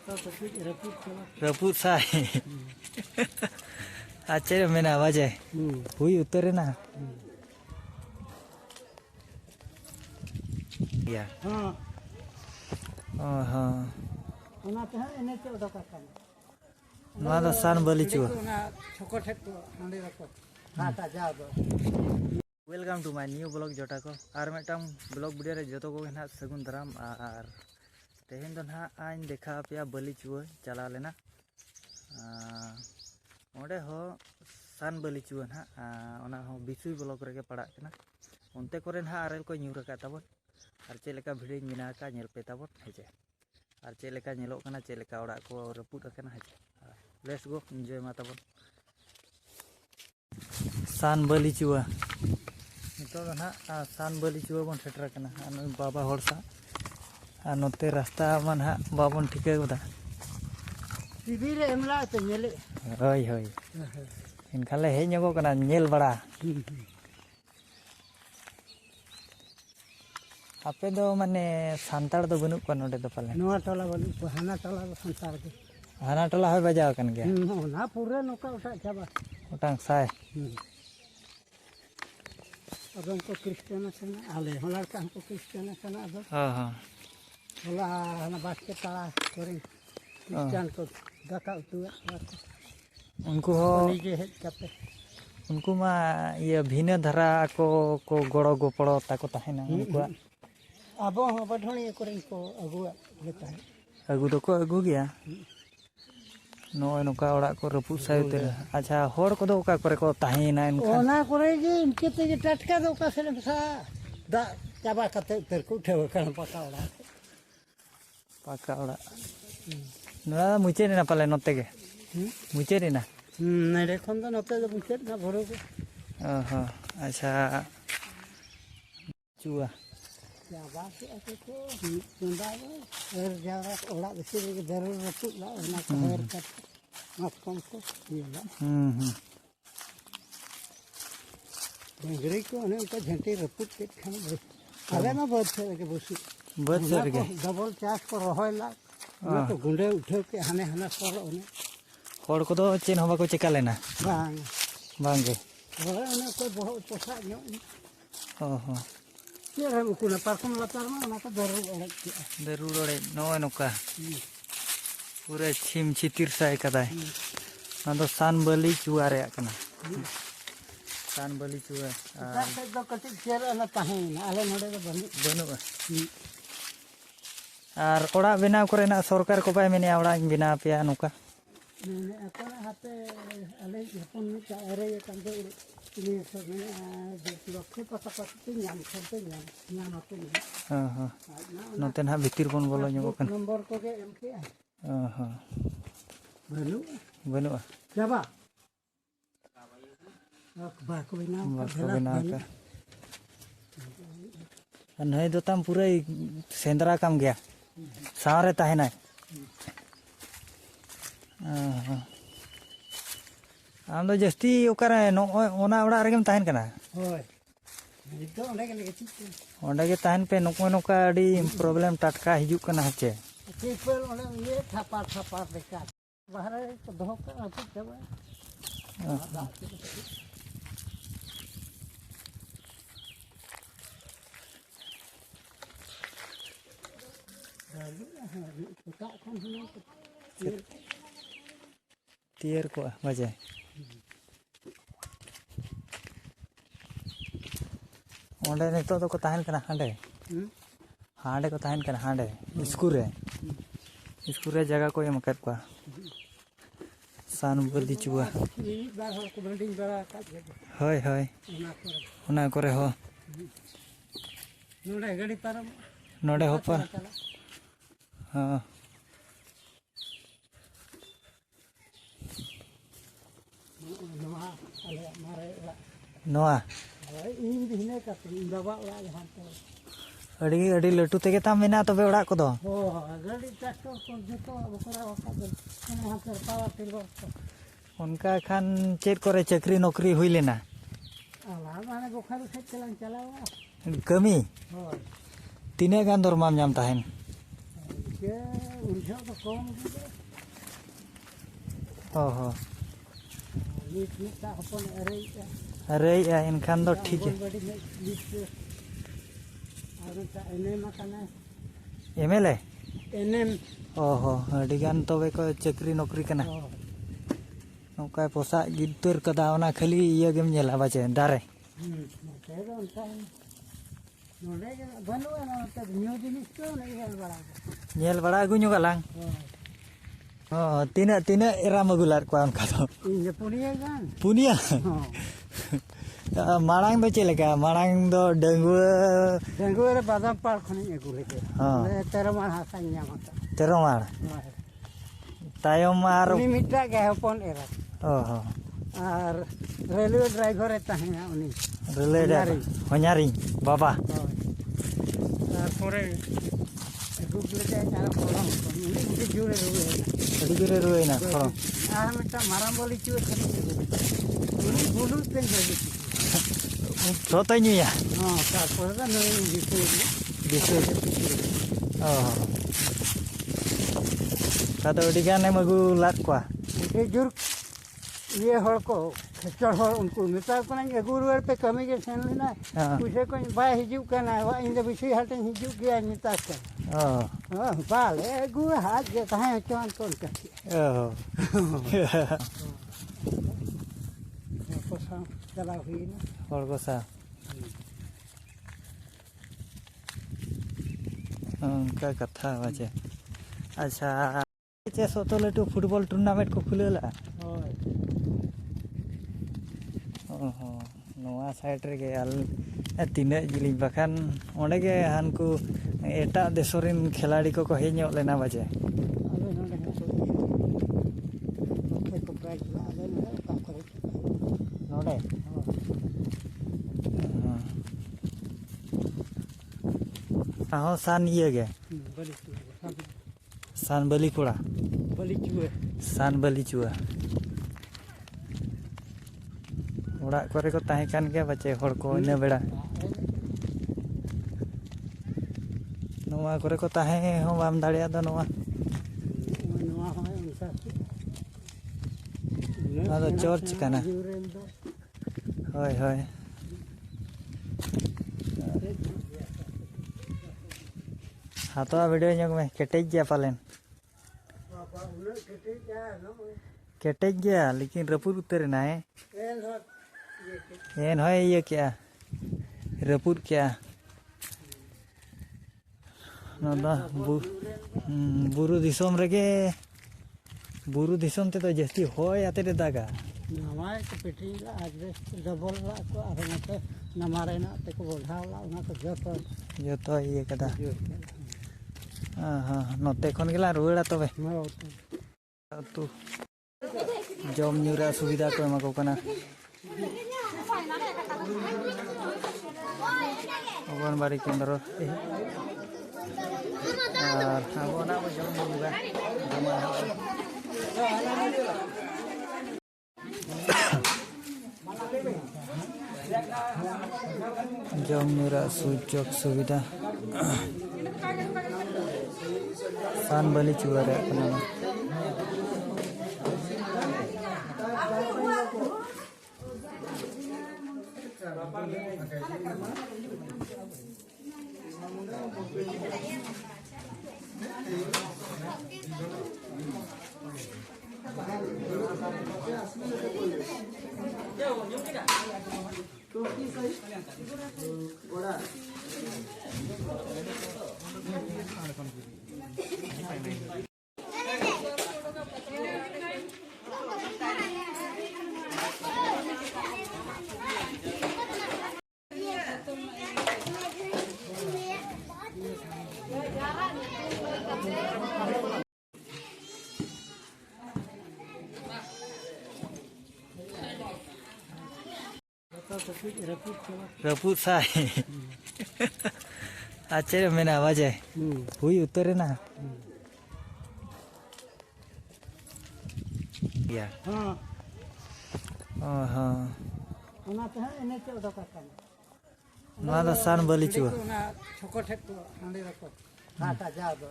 रपूद साय आचे मेना वजह हुई उतरे ना या हाँ हाँ ओना ते एने चे उडका कान नवा द सान बलि चुआ ओना छोको ठेक को हांडे रखो हाटा जा दो welcome to my new blog जोटा को और मिटम ब्लॉग वीडियो रे जतो को ना सगुन दाराम और तेहेन दो ना आइन देखा पे बलि चुआ चला लेना ओंडे हो सान बलि चुआ ना ओना हो बिसुई ब्लॉग रे के पड़ा कना उनते करे ना आरेल को न्यूर का ताबो और चेलेका भिडियो बिना का नेल पे ताबो हेजे और चेलेका नेलो कना चेलेका ओड़ा को रपुट कना हेजे लेट्स गो एंजॉय मा ताबो सान बलि चुआ नितो ना सान बलि चुआ बन सेटर कना बाबा होड़ सा और नोते रास्ता मन हा बाबन ठिके गोदा टीवी रे एमला ते नेले होय होय इनखाले हे ᱧᱚᱜᱚ कना नेल बड़ा आपे दो माने सांताड़ दो बनुक को नोडे दो पाले नवा टोला बनु को हाना टोला संसार के हाना टोला होय बजाव कन गया ना पूरे नोका उठा जाबा उटांग साय अब हमको क्रिश्चियन से आले होलार का हमको क्रिश्चियन से ना अब हां हां होला ना बास्केट ताला करें क्रिश्चियन को दाका उतुआ उनको हो निजे हेड कापे उनको मा ये भिन्न धरा को गड़ो गोपड़ो ताको ताहेना उनको अब हो बढ़णी करें को अगुआ लेता है अगु दो को अगु गया नो नोका ओड़ा को रपु साइते अच्छा होड़ को दो का करे को ताहेना इनका ओना करे जे इनके ते टटका दो का से सा दा चाबा कते उतर को उठे कर पाका ओड़ा ना मुचे ना पाले नोते के मुचे ना नरे खन दो नते दो मुचे ना भरो को हां अच्छा चुआ चाबा से अके को सुंदा और जारा ओड़ा बेसी के जरूर रपु ला ओना खबर का मत कम को ये ला डंगरी को ने उनका झंटे रपु के खान आले ना बहुत से के बसु बहुत सर के डबल चार्ज को रहय ला ना तो गुंडे उठे के हाने हाना सर ओने होड़ को दो चेन होबा को चेका लेना बांग बांगे ओए ओने कोई बहुत पोसा नो ओहो ये हम को ना पारकम लतार में ना तो जरूर ओड़े नो नोका पूरे छिम छितिर साय कदाय ना तो सान बलि चुआ रे कना सान बलि चुआ दो कति चेर ना ताहे आले नोडे दो बनु और ओड़ा बेनाव करे ना सरकार को बाय मेने ओड़ा बिना पिया नोका ने अपन हाथे आले अपन में का अरे ये कंदे ini sebenarnya lokasi pata-pata nyam apa ni? Nonton ha bitir pun bolo nyok kan. Nomor ko ke MK. Benu. Siapa? Baku bina ka. Anai do tam pura sendra kam gaya. Sare tahenai. आम तो जस्ती ओकरा ओना ओड़ा Regem ताहेन कना होय नितो ओंडे के लेके ओंडे के ताहेन पे नको नोका अडी प्रॉब्लम टटका हिजु कना हचे पीपल ओंडे ये थापा देखा बाहर तो दोह का आप जब tier ko baje ओंडे नितो तो को ताहेन कना हांडे हांडे को ताहेन कना हांडे स्कूल रे जगह को एम कर को सान बलि चुआ होय होय ओना करे हो नोडे गाड़ी पारम नोडे हो पर हां नोआ अड़ी लटू तेगे ताम मेना तबे ओड़ा को दो उनका खान चेक करे चक्री नौकरी हुई लेना कमी तीने गान दरमाम जाम ताहेन उनसे तो कौन ओहो लीट मिटा अपन अरे इनखान दो ठीक है बड़ी में लीट आरो एनएम माकाना एमएलए एनएम ओहो अडिगान तबे को चक्री नौकरी कना नौका पोसा गिद्दर कदा ओना खाली इया गेम नेला बाचे दारे नोटे दो उनका नोडे के बनुआ ना तब न्यू जिनिस तो नहीं है बड़ा नेल बड़ा गुन्यो गालांग ओ तीना तीना एरा मगुलार को उनका तो इन पुनिया गान पुनिया माड़ांग दो चलेका माड़ांग दो डेंगू रे बादाम पार खनि एगु लेके हां 13 मार हासा ᱧᱟᱢata 13 मार तायम मार उनी मिटा के हपन एरा ओहो आर रेलवे ड्राइवर ए तहना उनी रेलवे ड्राइवर हो냐री बाबा आर पोरे एगु लेके आर पोरम उनी जुरे रुवे ना आर मिटा माराम बोली चु खनि उनी बुलु पेन जेबी तो ᱧᱩᱭᱟ हां तारपर दा नई बिसु ओहो कादो अडिगान मगु लात को ए जुर ये हर को खेचड़ हर उनको मिटा को नहीं एगु रुवर पे कमी के सेन लेना पूछे को बाय हिजु कना वा इन द बिसु हटन हिजु गया मिटा के हां बाल एगु हाथ जे कहां चोन कोन के ओहो पोसा चला हुई ना और कोसा उनका कथा बाचे अच्छा चे सोतो लटू फुटबॉल टूर्नामेंट को खुलेला ओय ओहो नोआ साइड रे के आल तिने जिली बखान ओंडे के हानकू एटा देशोरिन खिलाड़ी को हेញलेना बाचे अबे नोडे ओके को प्राइस ला अबे का करे नोडे हां सान ये गे बली सान बली कोड़ा बली चुए सान बली चुआ ओड़ा करे को ताहे कान के बचे हड़ को इन बेड़ा नोआ करे को ताहे हो बाम दाड़िया द नोआ नोआ है उनका ना तो चर्च कना होय होय हाथों वीडियो जोग में केटेज गया पालेन केटेज गया लेकिन रपूर उतर ना है एन है ये क्या रपूर क्या ना बुरु दिसोम रगे बुरु दिसोम ते तो जस्ती होय आते रे दागा नमाय को पेटीला आज डबल ला को आरे नते नमारे ना ते को बोढ़ावला उना तो जो तो ये कदा हाँ नोते खन गेला रुड़ा तबे तू जम न्यूरा सुविधा को एमा को कना अंगनबाड़ी केंद्र और आबोना जम न्यूरा जम न्यूरा सुजोग सुविधा सान बली चुआ रे अपना रपूत साई आश्चर्य में आवाज है हुई उतरे ना या हां हां उना तो एने से उडका कान ना सान बली चुआ ना छोको ठेक हांडे रखो हाटा जा दो